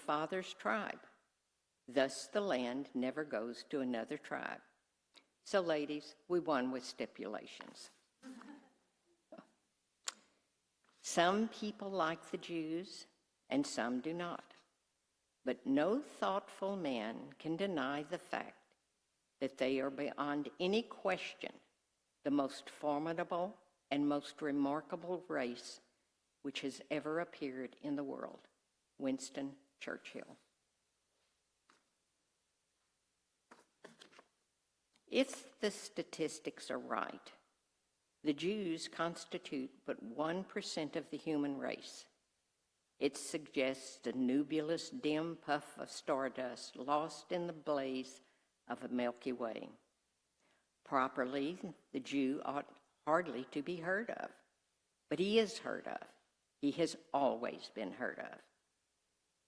father's tribe. Thus the land never goes to another tribe. So ladies, we won with stipulations. Some people like the Jews and some do not. But no thoughtful man can deny the fact that they are beyond any question the most formidable and most remarkable race which has ever appeared in the world. Winston Churchill. If the statistics are right, the Jews constitute but 1% of the human race. It suggests a nebulous, dim puff of stardust lost in the blaze of a Milky Way. Properly, the Jew ought hardly to be heard of, but he is heard of. He has always been heard of.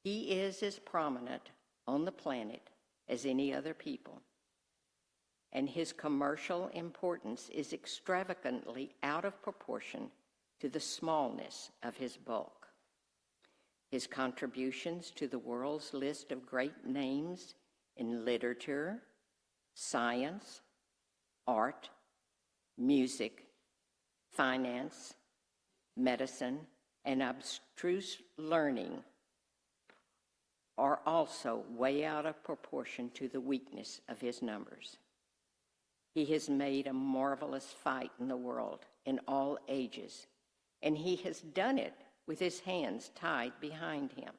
He is as prominent on the planet as any other people, and his commercial importance is extravagantly out of proportion to the smallness of his bulk. His contributions to the world's list of great names in literature, science, art, music, finance, medicine, and abstruse learning are also way out of proportion to the weakness of his numbers. He has made a marvelous fight in the world in all ages, and he has done it with his hands tied behind him.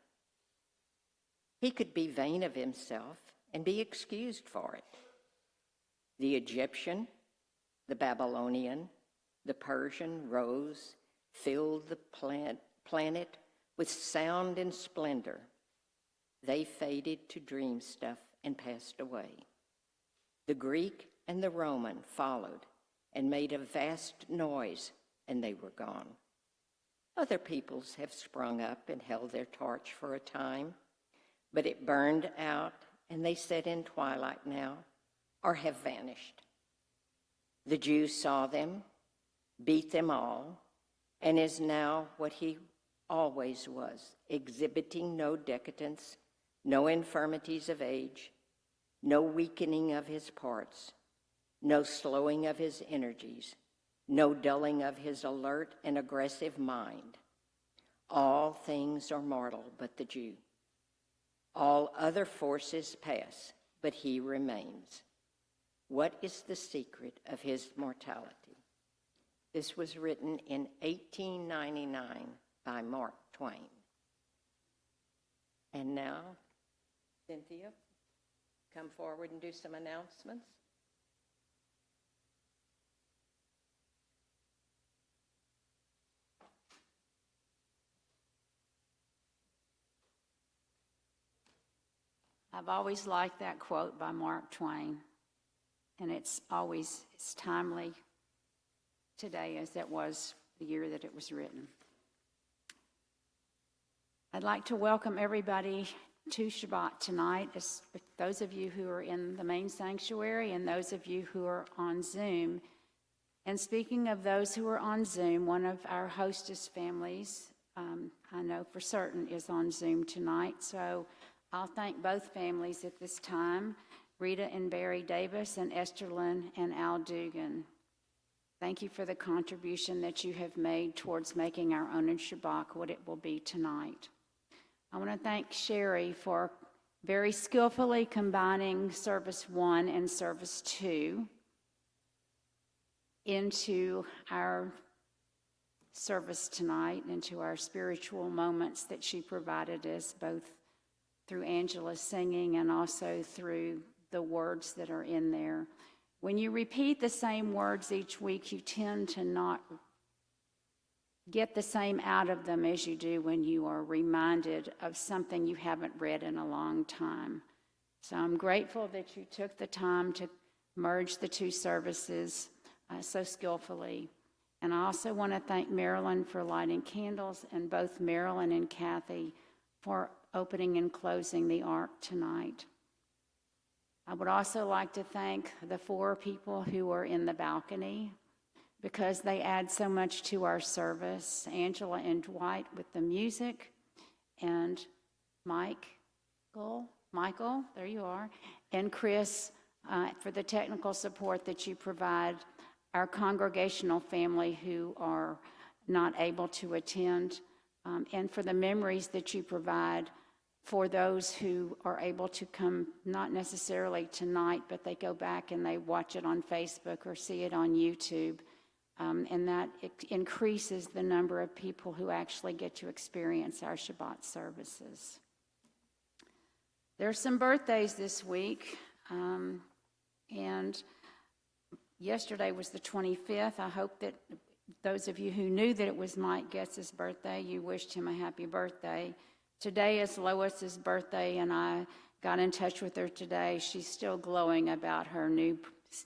He could be vain of himself and be excused for it. The Egyptian, the Babylonian, the Persian rose, filled the planet with sound and splendor. They faded to dream stuff and passed away. The Greek and the Roman followed and made a vast noise, and they were gone. Other peoples have sprung up and held their torch for a time, but it burned out, and they sit in twilight now, or have vanished. The Jews saw them, beat them all, and is now what he always was, exhibiting no decadence, no infirmities of age, no weakening of his parts, no slowing of his energies, no dulling of his alert and aggressive mind. All things are mortal but the Jew. All other forces pass, but he remains. What is the secret of his mortality? This was written in 1899 by Mark Twain. And now, Cynthia, come forward and do some announcements. I've always liked that quote by Mark Twain, and it's timely today as it was the year that it was written. I'd like to welcome everybody to Shabbat tonight, those of you who are in the main sanctuary and those of you who are on Zoom. And speaking of those who are on Zoom, one of our hostess families, I know for certain, is on Zoom tonight. So I'll thank both families at this time, Rita and Barry Davis and Esther Lynn and Al Dugan. Thank you for the contribution that you have made towards making our own in Shabbat what it will be tonight. I want to thank Sherry for very skillfully combining Service 1 and Service 2 into our service tonight, into our spiritual moments that she provided us, both through Angela's singing and also through the words that are in there. When you repeat the same words each week, you tend to not get the same out of them as you do when you are reminded of something you haven't read in a long time. So I'm grateful that you took the time to merge the two services so skillfully. And I also want to thank Marilyn for lighting candles, and both Marilyn and Kathy for opening and closing the ark tonight. I would also like to thank the 4 people who are in the balcony because they add so much to our service. Angela and Dwight with the music, and Mike Michael, there you are, and Chris for the technical support that you provide our congregational family who are not able to attend, and for the memories that you provide for those who are able to come, not necessarily tonight, but they go back and they watch it on Facebook or see it on YouTube. And that increases the number of people who actually get to experience our Shabbat services. There's some birthdays this week, and yesterday was the 25th. I hope that those of you who knew that it was Mike Getz's birthday, you wished him a happy birthday. Today is Lois's birthday, and I got in touch with her today. She's still glowing about her new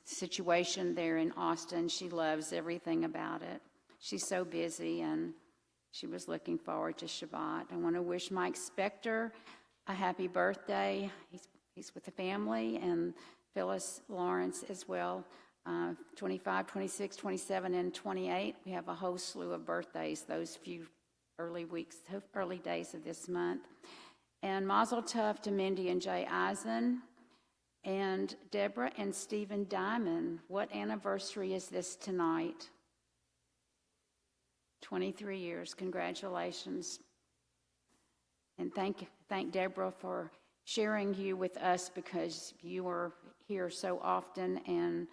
situation there in Austin. She loves everything about it. She's so busy, and she was looking forward to Shabbat. I want to wish Mike Spector a happy birthday. He's with the family, and Phyllis Lawrence as well. 25, 26, 27, and 28. We have a whole slew of birthdays those few early days of this month. And Mazel Tov to Mindy and Jay Eisen, and Deborah and Stephen Diamond. What anniversary is this tonight? 23 years. Congratulations. And thank Deborah for sharing you with us, because you are here so often, and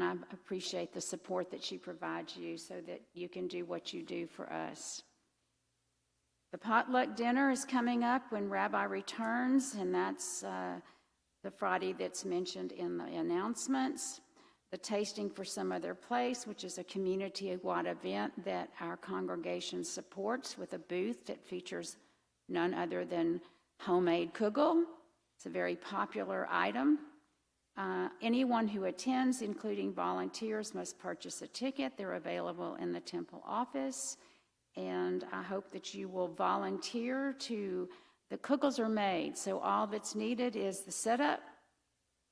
I appreciate the support that she provides you so that you can do what you do for us. The potluck dinner is coming up when Rabbi returns, and that's the Friday that's mentioned in the announcements. The Tasting for Some Other Place, which is a community-wide event that our congregation supports with a booth that features none other than homemade kugel. It's a very popular item. Anyone who attends, including volunteers, must purchase a ticket. They're available in the temple office. And I hope that you will volunteer to, the kugels are made, so all that's needed is the setup,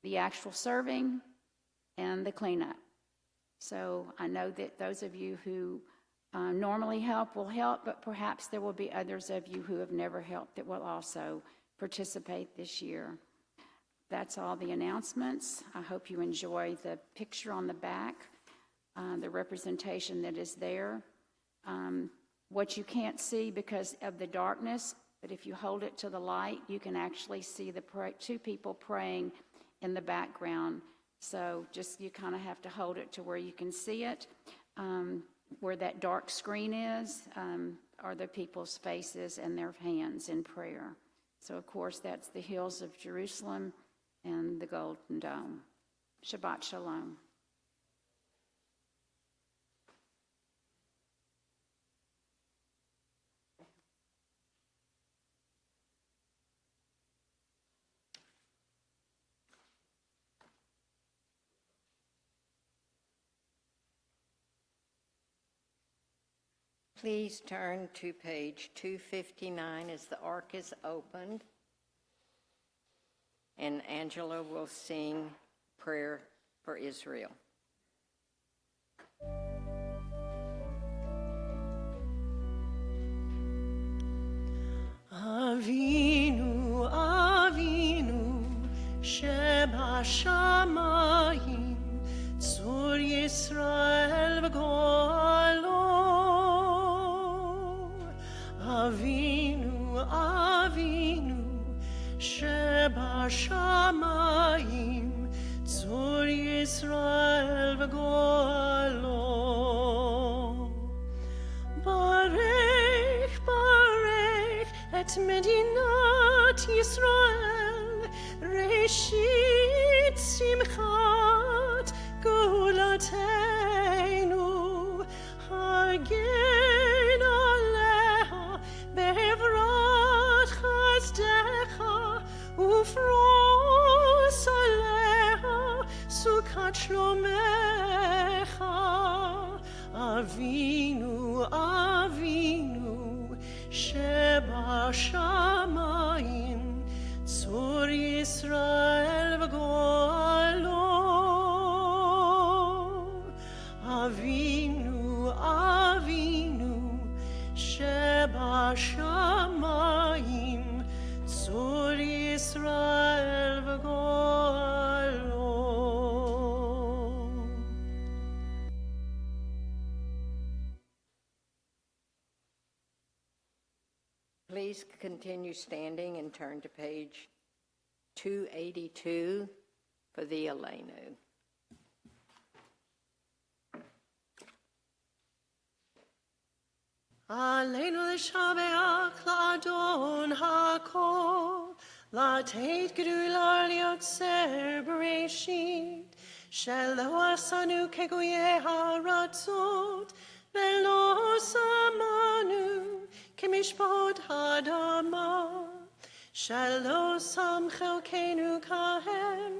the actual serving, and the cleanup. So I know that those of you who normally help will help, but perhaps there will be others of you who have never helped that will also participate this year. That's all the announcements. I hope you enjoy the picture on the back, the representation that is there. What you can't see because of the darkness, but if you hold it to the light, you can actually see the two people praying in the background. So just you kind of have to hold it to where you can see it. Where that dark screen is are the people's faces and their hands in prayer. So of course that's the hills of Jerusalem and the Golden Dome. Shabbat Shalom. Please turn to page 259 as the ark is opened, and Angela will sing Prayer for Israel. Avinu, Avinu, Shebashamayim, Tzur Yisrael v'Goalo. Avinu, Avinu, Shebashamayim, Tzur Yisrael v'Goalo. Barech, Barech, et Medinat Yisrael, Reshit Simchat Gulateinu, Hagen Aleha Behevrat Chazdecha, Ufros Aleha Sukat Shlomecha. Avinu, Avinu, Shebashamayim, Tzur Yisrael v'Goalo. Avinu, Avinu, please continue standing and turn to page 282 for the Aleinu. Aleinu l'shabeach la'adon ha'kol, la'teit gedulah liotzer bereshit, shelo asanu kegoye haratzot, velo samanu kemishpot hadama, shelo sam chelkenu kahem,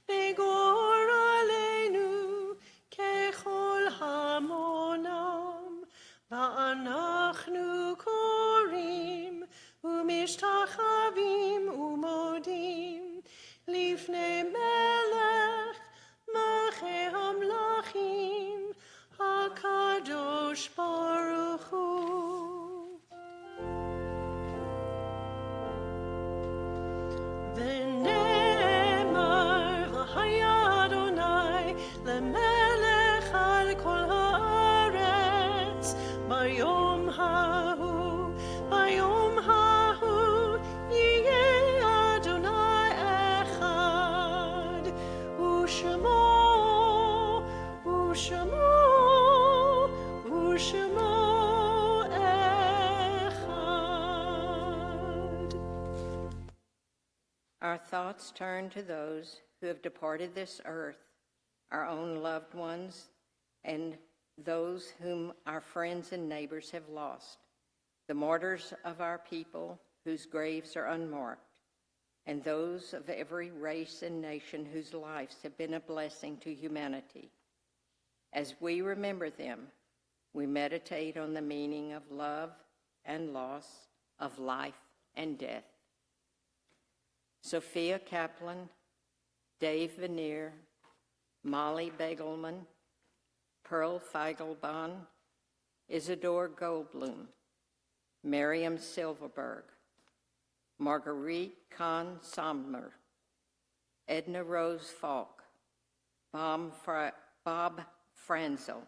begor aleinu kechol hamonam. ואנחנו קוראים ומשתחווים ומודים לפני מלך מלכי המלכים הקדוש ברוך הוא. ונאמר והיה אדוני למלך על כל ביום ההוא יהיה אדוני אחד, ושמו אחד. Our thoughts turn to those who have departed this earth, our own loved ones, and those whom our friends and neighbors have lost, the martyrs of our people whose graves are unmarked, and those of every race and nation whose lives have been a blessing to humanity. As we remember them, we meditate on the meaning of love and loss, of life and death. Sophia Kaplan, Dave Veneer, Molly Begelman, Pearl Feigelbaum, Isidore Goldblum, Miriam Silverberg, Marguerite Kahn Sommer, Edna Rose Falk, Bob Franzel,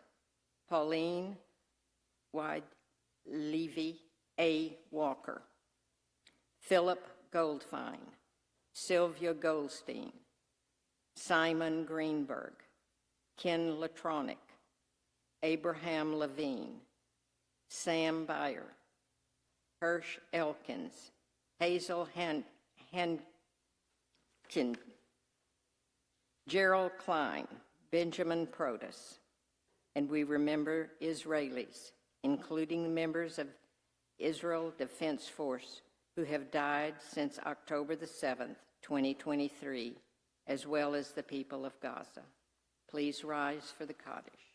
Pauline Wide Levy A. Walker, Philip Goldfein, Sylvia Goldstein, Simon Greenberg, Ken Latronic, Abraham Levine, Sam Byer, Hirsch Elkins, Hazel Hankin, Gerald Klein, Benjamin Protus, and we remember Israelis, including the members of Israel Defense Force who have died since October the 7th, 2023, as well as the people of Gaza. Please rise for the Kaddish.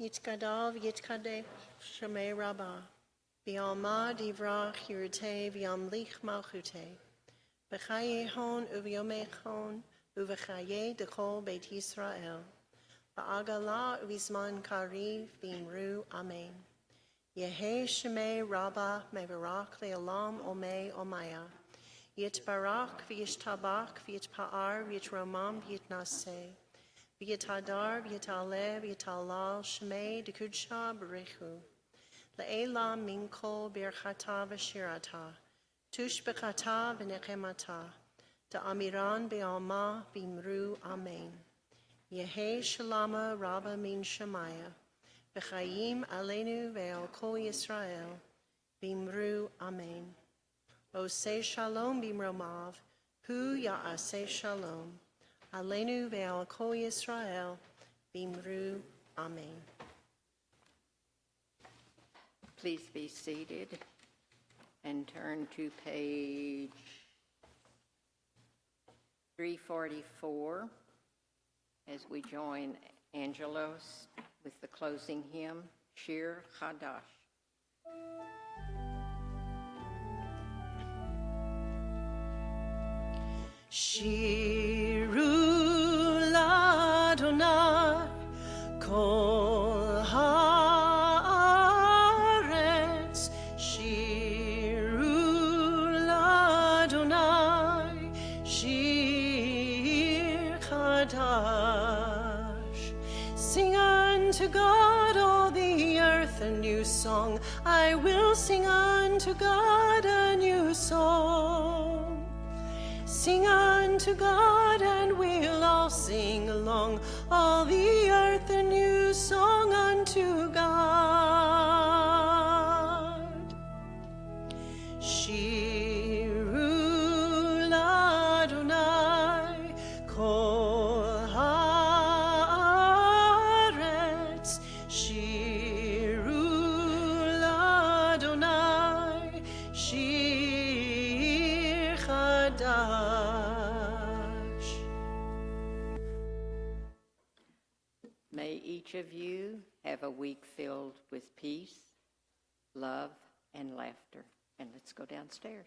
Yitkadav Yitkadeh Shemei Rabbah B'yalma Divrach Yirteh V'yamlich Malchuteh B'chayehon Uvyomechon Uv'chayeh Dekol Beit Yisrael Ba'agala Uvizman Kariv V'imru Amen Yehei Shemei Rabbah Mevarach Le'olam Omei Omaya Yitbarach V'yishtabach V'yitpa'ar V'yitromam V'yitnaseh V'yitadar, v'yitaleh, v'yitalal, shmei d'kudsha b'rechu. Le'ela minkol birchata v'shirata, tush b'chata v'nechemata, da'amiran be'alma v'imru amen. Yehei shalama rabba min shemaya, v'chayim aleinu ve'al kol Yisrael, v'imru amen. Oseh shalom b'mromav, hu ya'aseh shalom. Aleinu ve'al kol Yisrael, b'imru, amen. Please be seated and turn to page 344 as we join Angelos with the closing hymn, Shir Chadash. Shiru l'Adonai kol haaretz, Shiru l'Adonai shir chadash. Sing unto unto God, all the earth, a new song. I will sing unto God a new song. Sing unto God, and we'll all sing along, all the earth a new song unto God. Shiru l'Adonai kol haaretz. Shiru l'Adonai shir chadash. May each of you have a week filled with peace, love, and laughter. And let's go downstairs.